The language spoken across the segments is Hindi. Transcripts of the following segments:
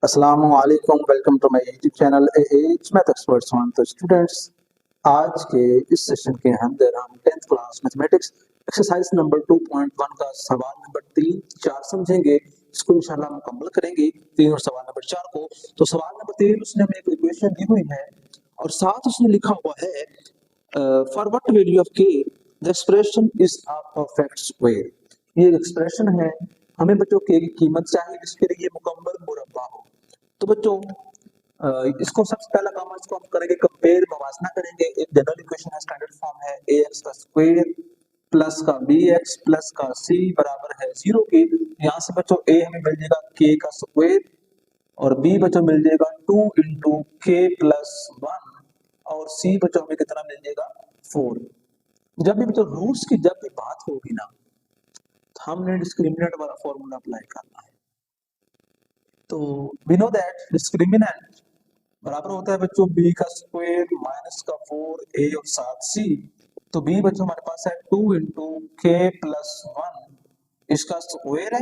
अस्सलामुअलैकुम, welcome to my YouTube channel AH math experts one. तो स्टूडेंट्स, आज के इस सेशन के अंदर हम 10th class mathematics exercise number 2.1 का सवाल नंबर 3 4 समझेंगे। इसको इंशाल्लाह मुकम्मल करेंगे 3 और सवाल नंबर 4 को। तो सवाल नंबर 3 उसने हमें एक इक्वेशन दी हुई है और साथ उसने लिखा हुआ है फॉर व्हाट वैल्यू ऑफ के the expression is a perfect square. ये एक्सप्रेशन है, हमें बच्चों के की कीमत चाहिए जिसके लिए मुकम्मल मुरब्बा हो। तो बच्चों इसको सबसे पहला काम इसको हम करेंगे कंपेयर, मवाजना करेंगे। एक जनरल इक्वेशन है, स्टैंडर्ड फॉर्म है ax का स्क्वायर प्लस का bx प्लस का c बराबर है 0 के। यहाँ से बच्चों a हमें मिल जाएगा k का स्क्वायर और b बच्चों मिल जाएगा 2 इंटू k प्लस 1 और c बच्चों हमें कितना मिल जाएगा 4। जब भी बच्चों रूट्स की जब भी बात होगी ना, तो हमने डिस्क्रिमिनेंट वाला फॉर्मूला अप्लाई करना है। तो वी नो दैट डिस्क्रिमिनेंट बराबर होता है बच्चों b का स्क्वायर माइनस का 4a और साथ c। तो b बच्चों हमारे पास है 2 इंटू के प्लस 1 इसका स्क्वायर है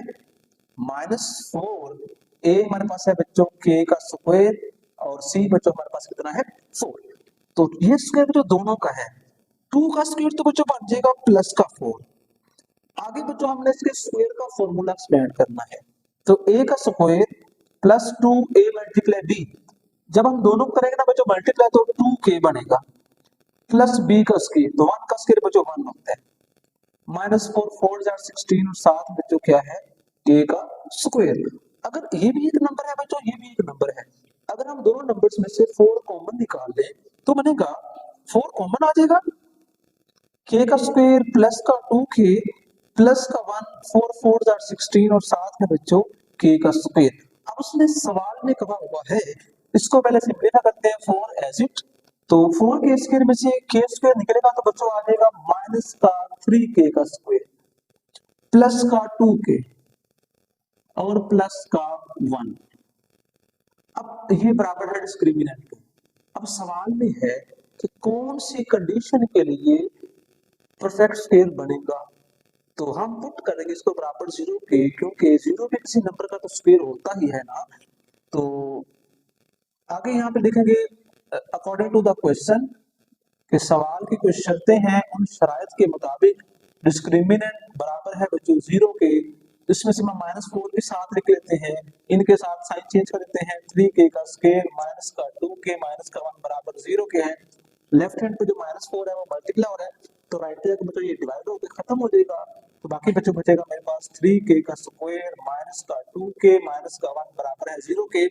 माइनस 4a हमारे पास है बच्चों k का स्क्वायर और c बच्चों हमारे पास कितना है 4। तो ये स्क्वायर बच्चों दोनों का है, 2 का स्क्वायर तो बच्चों बन जाएगा प्लस का 4। आगे बच्चों हमने इसके स्क्वायर का फॉर्मूला एक्सपेंड करना है। तो a का square plus 2a multiply b, जब हम दोनों करेंगे ना बच्चों मल्टीप्लाई तो 2k बनेगा प्लस b का स्क्वायर, तो 1 का स्क्वायर बच्चों 1 होता है माइनस 4 4 जार 16 और साथ बच्चों क्या है k का स्क्वायर। अगर ये भी एक नंबर है बच्चों, ये भी एक नंबर है, अगर हम दोनों नंबर्स में से 4 कॉमन निकाल लें तो बनेगा 4 कॉमन आ जाएगा, k का स्क्वायर प्लस का 2k प्लस का 1 4 4 जार 16 और साथ में बच्चों k का स्क्वायर। अब उसने सवाल में कहा हुआ है, इसको पहले सिंपलीफाई करते हैं 4 एज इट। तो 4 के स्क्वायर में से k स्क्वायर निकलेगा तो बच्चों आ जाएगा माइनस का 3k का स्क्वायर प्लस का 2k और प्लस का 1। अब ये बराबर है डिस्क्रिमिनेंट के। अब सवाल में है कि कौन सी कंडीशन के लिए परफेक्ट स्क्वायर बनेगा। तो हम पुट करेंगे इसको बराबर 0 के, क्योंकि 0 भी किसी नंबर का तो स्क्वायर होता ही है ना। तो आगे यहाँ पे लिखेंगे अकॉर्डिंग टू द क्वेश्चन, कि सवाल की कुछ शर्तें हैं, उन शराइत के मुताबिक डिस्क्रिमिनेंट बराबर है बच्चों 0 के। इसमें से हम -4 भी साथ लिख लेते हैं, इनके साथ साइन चेंज कर देते हैं। 3k का स्क्वायर माइनस का 2k माइनस का 1 बराबर 0 के है। लेफ्ट हैंड पे जो -4 है वो मल्टीप्लाई हो रहा है, तो राइट हैंड बच्चों ये डिवाइड होकर खत्म हो जाएगा। तो बाकी बच्चों बचेगा मेरे पास 3k का स्क्वायर माइनस का 2k माइनस का 1 बराबर है 0 के।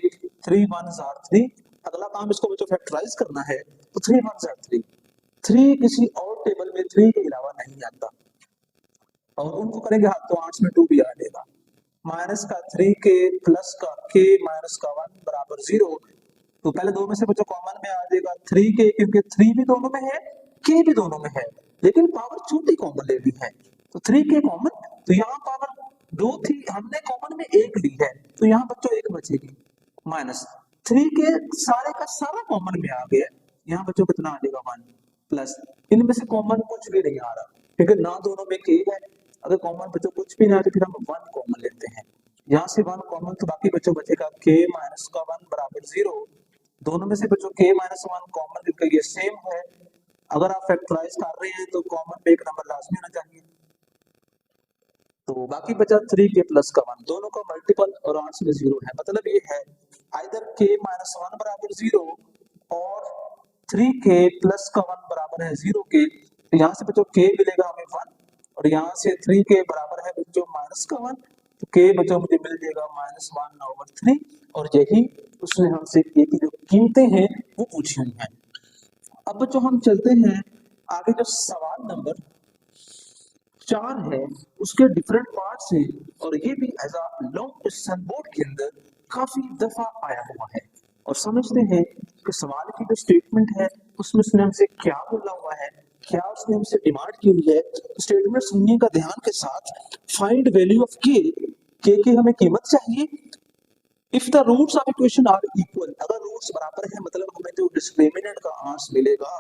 3 1 आर 3। अगला काम इसको बच्चों फैक्टराइज करना है, तो 3 1 आर 3। 3 किसी और टेबल में 3 के अलावा नहीं आता, और उनको करेंगे हाथ तो 8 में 2 भी आ जाएगा। माइनस का 3k प्लस का k माइनस का 1 बराबर 0। तो पहले दो में से बच्चों कॉमन में आ जाएगा 3k, क्योंकि 3 भी दोनों में है k भी दोनों में है, लेकिन पावर छोटी कॉमन लेनी है। तो 3k कॉमन, तो यहाँ पावर 2 थी, हमने कॉमन में 1 ली है, तो यहाँ बच्चों 1 बचेगी माइनस 3k सारे का सारा कॉमन में आ गया। यहाँ बच्चों कितना आ जाएगा 1 प्लस, इनमें से कॉमन कुछ भी नहीं आ रहा क्योंकि ना दोनों में k है। अगर कॉमन बच्चों कुछ भी ना है तो फिर हम 1 कॉमन लेते हैं, यहाँ से 1 कॉमन, तो बाकी बच्चों बचेगा k माइनस का 1 बराबर 0। दोनों में से बच्चों k माइनस 1 कॉमन क्योंकि ये सेम है। अगर आप फैक्टराइज कर रहे हैं तो कॉमन पे एक नंबर लाजमी होना चाहिए, तो बाकी बचा 3k प्लस का 1, दोनों का मल्टीपल और आंसर में 0 है। मतलब ये है आइदर k माइनस 1 बराबर 0 और 3k प्लस का 1 बराबर है 0 के। तो यहाँ से बच्चों k मिलेगा हमें 1 और यहाँ से 3k बराबर है बच्चों माइनस का 1, तो k बच्चों मुझे मिल जाएगा -1/3। और यही उसने हमसे k की जो कीमतें हैं वो पूछी हुई हैं। अब बच्चों हम चलते हैं आगे, जो सवाल नंबर 4 है उसके डिफरेंट पार्ट्स हैं, और ये भी as a long question board के अंदर काफी दफा आया हुआ है। और समझते हैं कि सवाल की जो स्टेटमेंट है उसमें उसने हमसे क्या बोला हुआ है, क्या उसने हमसे डिमांड की हुई है। तो स्टेटमेंट सुनिएगा ध्यान के साथ। फाइंड वैल्यू ऑफ के की हमें कीमत चाहिए। If the roots of equation are equal, अगर रूट्स बराबर है मतलब हमें जो डिस्क्रिमिनेंट का आंसर मिलेगा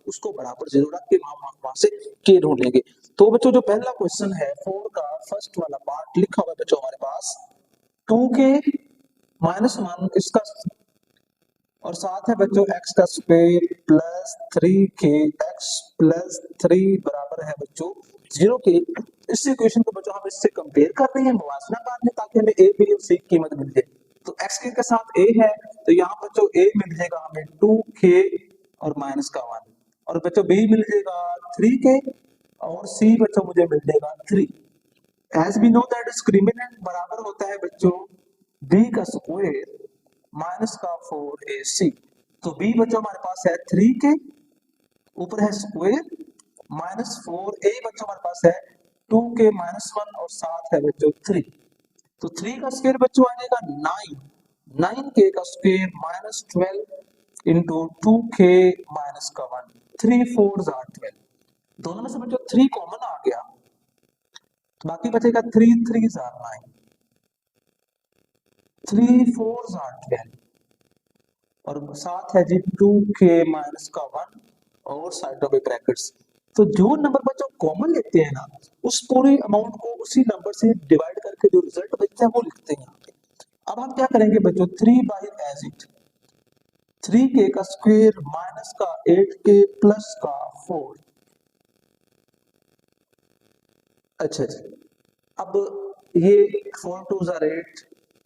उसको बराबर जरूर रख के वहां से के ढूंढेंगे। तो बच्चों जो पहला क्वेश्चन है 4 का फर्स्ट वाला पार्ट लिखा हुआ है बच्चों हमारे पास 2k -1 इसका और साथ है बच्चों x का square plus 3k x plus 3 बराबर है बच्चों 0 के। इस इक्वेशन को बच्चों हम इससे कंपेयर कर रहे हैं मुवाजना कर रहे हैं ताकि हमें a b और c की कीमत मिल जाए। तो x के साथ a है तो यहाँ बच्चों a मिल जाएगा हमें 2k और -1 और बच्चों b मिल जाएगा 3k और c बच्चों मुझे मिल जाएगा 3। As we know that discriminant बराबर होता है बच्चों b का स्क्वायर माइनस का 4ac। तो b बच्चों हमारे पास है 3k ऊपर है स्क्वायर -4a बच्चों हमारे पास है 2k -1 और साथ है बच्चों 3। तो 3 का स्क्वायर बच्चों आ जाएगा 9 9k का स्क्वायर -12 इंटू 2k -1 3 4 12। दोनों में से बच्चों 3 कॉमन आ गया बाकी बचेगा 3 3 9 3 4 12 और साथ है जी 2k -1 और साइडों में ब्रैकेट्स। तो जो नंबर बच्चों कॉमन लेते हैं ना उस पूरे अमाउंट को उसी नंबर से डिवाइड करके जो रिजल्ट बचता है वो लिखते हैं यहाँ पे। अब हम क्या करेंगे बच्चों 3 बाई एज इट 3k का स्क्वायर माइनस का 8k प्लस का 4। अच्छा जी अब ये 4 2 8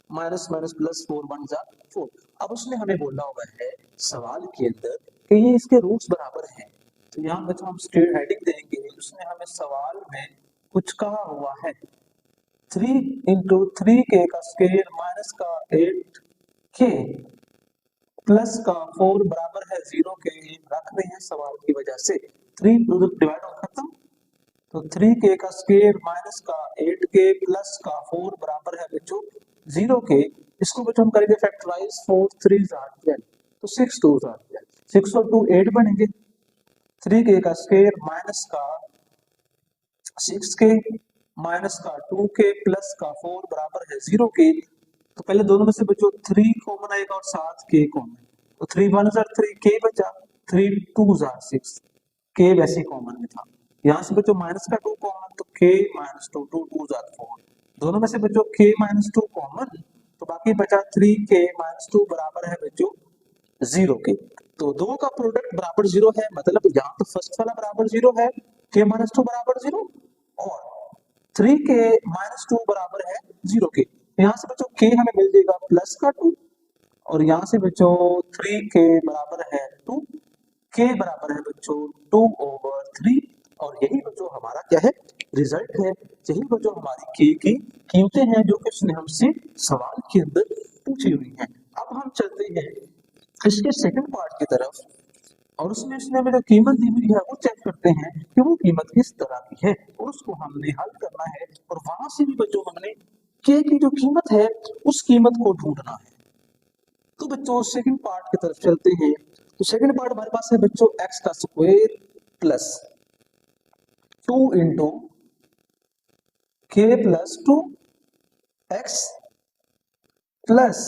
माइनस माइनस प्लस 4 1 4। अब उसने हमें बोला हुआ है सवाल के अंदर कि ये इसके रूट्स बराबर हैं। तो यहाँ बच्चों हम स्ट्रेट हेडिंग देंगे उसने हमें सवाल में कुछ कहा हुआ है 3 इंटू 3k का स्क्वायर माइनस का 8k प्लस का 4 बराबर है 0 के। रख रहे हैं सवाल की वजह से 3 डिवाइड हो खत्म। तो 3k का स्क्वायर माइनस का 8k प्लस का 4 बराबर है बच्चों 0 के। इसको बच्चों हम करेंगे फैक्टराइज 4 3 12 तो 6 2 12 6 और 2 8 बनेंगे 3k का स्क्वायर माइनस का 6k माइनस का 2k प्लस का 4 बराबर है 0 के। तो पहले दोनों में से बच्चों 3 कॉमन आएगा और साथ k कॉमन। तो 3 1 3 k बचा 3 2 6 k वैसे कॉमन में था। यहाँ से बच्चों माइनस का 2 कॉमन तो k -2 2 2 4। दोनों में से बच्चों k -2 कॉमन तो बाकी बचा 3k -2 बराबर है बच्चों 0 के। तो दो का प्रोडक्ट बराबर 0 है मतलब यहाँ तो फर्स्ट वाला बराबर 0 है k -2 बराबर 0 और 3k -2 बराबर है 0 के। यहाँ से बच्चों k हमें मिल जाएगा प्लस का 2 और यहाँ से बच्चों 3k बराबर है 2 k बराबर है बच्चों 2/3 और यही बच्चों हमारा क्या है रिजल्ट है। यही बच्चों हमारी k की कीमतें हैं जो कि उसने हमसे सवाल के अंदर पूछी हुई हैं। अब हम चलते हैं इसके सेकंड पार्ट की तरफ और उसमें उसने हमें जो कीमत दी हुई है वो चेक करते हैं कि वो कीमत किस तरह की है और उसको हमने हल करना है और वहां से भी बच्चों हमने k की जो कीमत है उस कीमत को ढूंढना है। तो बच्चों सेकंड पार्ट की तरफ चलते हैं। तो सेकंड पार्ट हमारे पास है बच्चों x का square plus 2 into k plus 2 x plus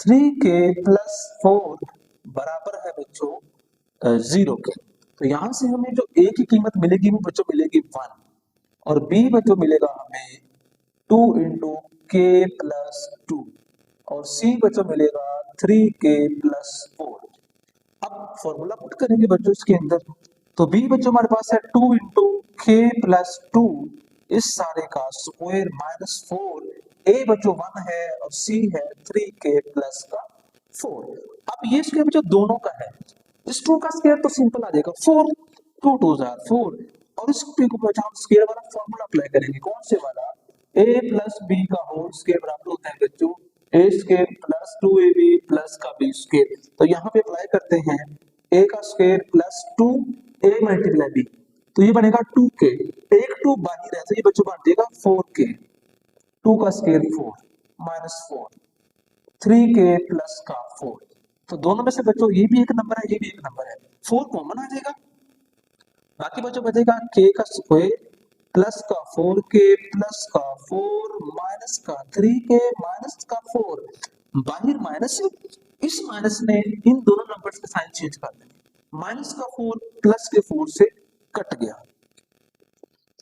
3k plus 4 बराबर है बच्चों 0 के। तो यहां से हमें जो a की कीमत मिलेगी वो बच्चों मिलेगी 1 और b बच्चों मिलेगा हमें 2 इंटू k प्लस 2 और c बच्चों मिलेगा 3k प्लस 4। अब फॉर्मूला पुट करेंगे बच्चों इसके अंदर तो b बच्चों हमारे पास है 2 इंटू k प्लस 2 इस सारे का स्क्वायर माइनस 4 a बच्चों 1 है और c है 3k प्लस का 4। अब ये स्क्वायर बच्चों दोनों का है इस 2 का स्क्वायर तो सिंपल आ जाएगा 4 2 2 4 और इस पे को बच्चों हम स्क्वायर वाला फॉर्मूला अप्लाई करेंगे कौन से वाला a प्लस b का होल स्क्वायर बराबर होता है बच्चों a square plus 2ab plus का b स्क्वायर। तो यहाँ पे अप्लाई करते हैं a का square plus 2a multiply b तो ये बनेगा 2k एक 2 बाहर है तो ये बच्चों बन जाएगा 4k 2 का स्क्वायर 4 माइनस 4 3k प्लस का 4। तो दोनों में से बच्चों ये भी एक नंबर है ये भी एक नंबर है 4 कॉमन आ जाएगा बाकी बच्चों बचेगा k का स्क्वायर प्लस का 4k प्लस का 4 माइनस का 3k माइनस का 4 बाहर माइनस इस माइनस ने इन दोनों नंबर्स के साइन चेंज कर देंगे माइनस का 4 प्लस के 4 से कट गया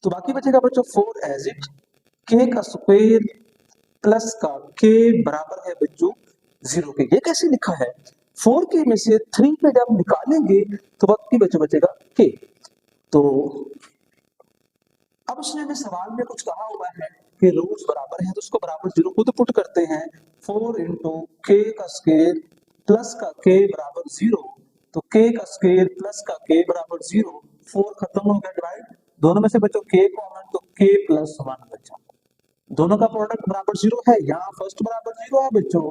तो बाकी बचेगा बच्चों 4 एज इट k का स्क्वायर प्लस का k बराबर है बच्चों 0 के। ये कैसे लिखा है, 4k में से 3 पे जब निकालेंगे तो बाकी बचेगा k। तो अब उसने हमें सवाल में कुछ कहा हुआ है कि रूट्स बराबर है, तो उसको बराबर 0 खुद पुट करते हैं। 4 इंटू k का स्क्वायर प्लस का k बराबर 0, तो k का स्क्वायर प्लस का k बराबर 0। 4 खत्म हो गया डिवाइड, दोनों में से बचो k कॉमन, तो k प्लस 1 बचा। दोनों का प्रोडक्ट बराबर 0 है, यहाँ फर्स्ट बराबर 0 है बच्चों,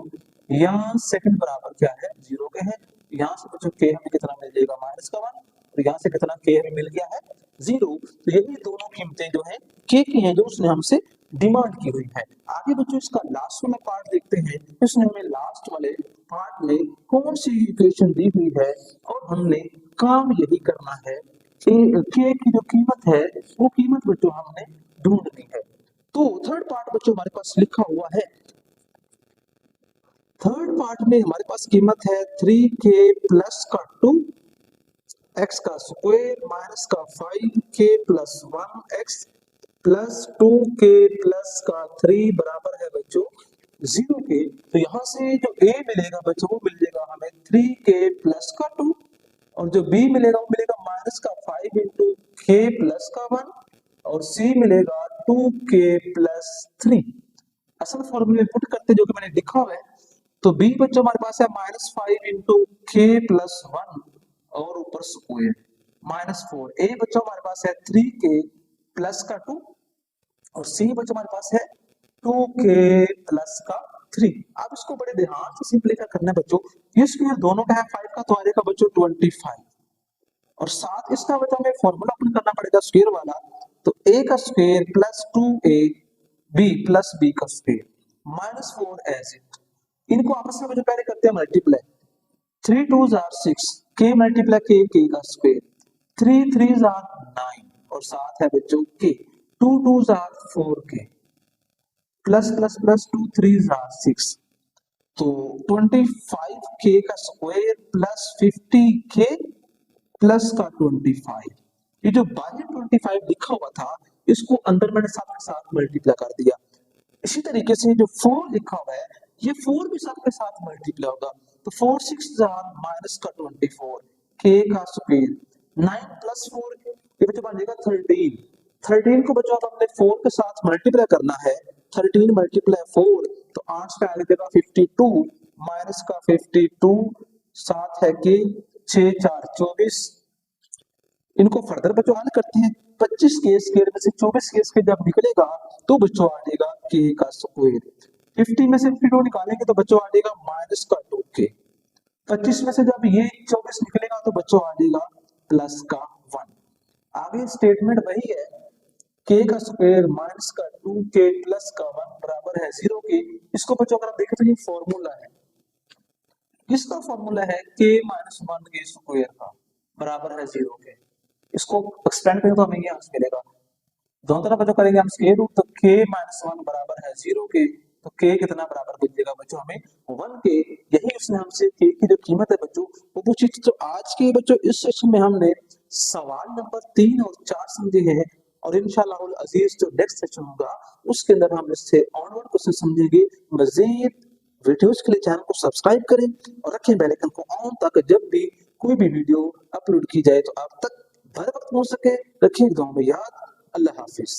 यहाँ सेकंड बराबर क्या है 0 के है। यहाँ से बच्चों k हमें कितना मिल जाएगा -1, और यहाँ से कितना k हमें मिल गया है 0। तो यही दोनों कीमतें जो है k की हैं जो उसने हमसे डिमांड की हुई है। आगे बच्चों इसका लास्ट वाला पार्ट देखते हैं, इसने हमें लास्ट वाले पार्ट में कौन सी इक्वेशन दी हुई है, और हमने काम यही करना है कि k की जो कीमत है वो कीमत बच्चों हमने ढूंढनी है। तो थर्ड पार्ट बच्चों हमारे पास लिखा हुआ है, थर्ड पार्ट में हमारे पास कीमत है 3k प्लस का 2 x का स्क्वायर माइनस का 5k plus 1x plus 2k plus का 3 बराबर है बच्चों 0 के। तो यहाँ से जो a मिलेगा बच्चों वो मिल जाएगा हमें 3k प्लस का 2, और जो b मिलेगा वो मिलेगा माइनस का 5 इंटू k प्लस का 1, और c मिलेगा 2k प्लस 3। असल फॉर्मूले पुट करते जो कि मैंने लिखा हुआ है, तो b बच्चों हमारे पास है -5 इंटू k प्लस 1 और ऊपर स्क्वायर -4। a बच्चों हमारे पास है 3k प्लस का 2, और c बच्चों हमारे पास है 2k प्लस का 3। अब इसको बड़े ध्यान से सिंपलीफाई करना है बच्चों, ये स्क्वायर दोनों का है 5 का, तो आ जाएगा बच्चों 25, और साथ इसका बच्चों हमें फॉर्मूला अप्लाई करना पड़ेगा स्क्वायर वाला, तो a का square plus 2a b plus b का स्क्वायर -4 एज इट। इनको आपस में जो पहले करते हैं multiply, 3 2s are 6, k multiply k का स्क्वायर, 3 3s आर 9, और साथ है बच्चों k, 2 2s are 4k plus plus plus 2 3s are 6, तो 25k का स्क्वायर प्लस 50k प्लस का 25। ये जो बाहर 25 लिखा हुआ था इसको अंदर मैंने साथ के साथ मल्टीप्लाई कर दिया। इसी तरीके से जो 4 लिखा हुआ है ये 4 भी साथ के साथ मल्टीप्लाई होगा, तो 4 6 माइनस का 24, k का स्क्वायर 9 प्लस 4, ये बच्चों बन जाएगा 13। 13 को बच्चों अब हमने 4 के साथ मल्टीप्लाई करना है, 13 मल्टीप्लाई 4, तो 8 का आ जाएगा 52 माइनस का 52, साथ है k 6 4 24। इनको फर्दर बच्चों हल करते हैं, 25 के स्क्वायर में से 24 के स्क्वायर जब निकलेगा तो बच्चों आ जाएगा k का स्क्वायर। 50 में से 52 निकालेंगे तो बच्चों आ जाएगा माइनस का 2k। 25 में से जब ये 24 निकलेगा तो बच्चों आ जाएगा प्लस का 1। आगे स्टेटमेंट वही है, k का स्क्वायर माइनस का 2k प्लस का 1 बराबर है 0 के। इसको बच्चों अगर आप देखें तो ये फॉर्मूला है, किसका फॉर्मूला है k माइनस 1 के स्क्वायर का बराबर है 0 के। इसको एक्सपेंड करें तो हमें ये आंसर मिलेगा, दोनों तरफ जो करेंगे हम स्क्वायर रूट, तो k माइनस 1 बराबर है 0 के, तो k कितना बराबर बचेगा बच्चों हमें 1 के। यही उसने हमसे k की जो कीमत है बच्चों वो पूछी थी। तो आज के बच्चों इस सेशन में हमने सवाल नंबर 3 और 4 समझे हैं, और इंशाअल्लाह अजीज जो नेक्स्ट सेशन होगा उसके अंदर हम इससे ऑनवर्ड क्वेश्चन समझेंगे। मजीद वीडियोस के लिए चैनल को सब्सक्राइब करें और रखें बेल आइकन को ऑन, ताकि जब भी कोई भी वीडियो अपलोड की जाए तो आप तक बर वक्त पहुंच सके। रखिए दुआ में याद। अल्लाह हाफिज।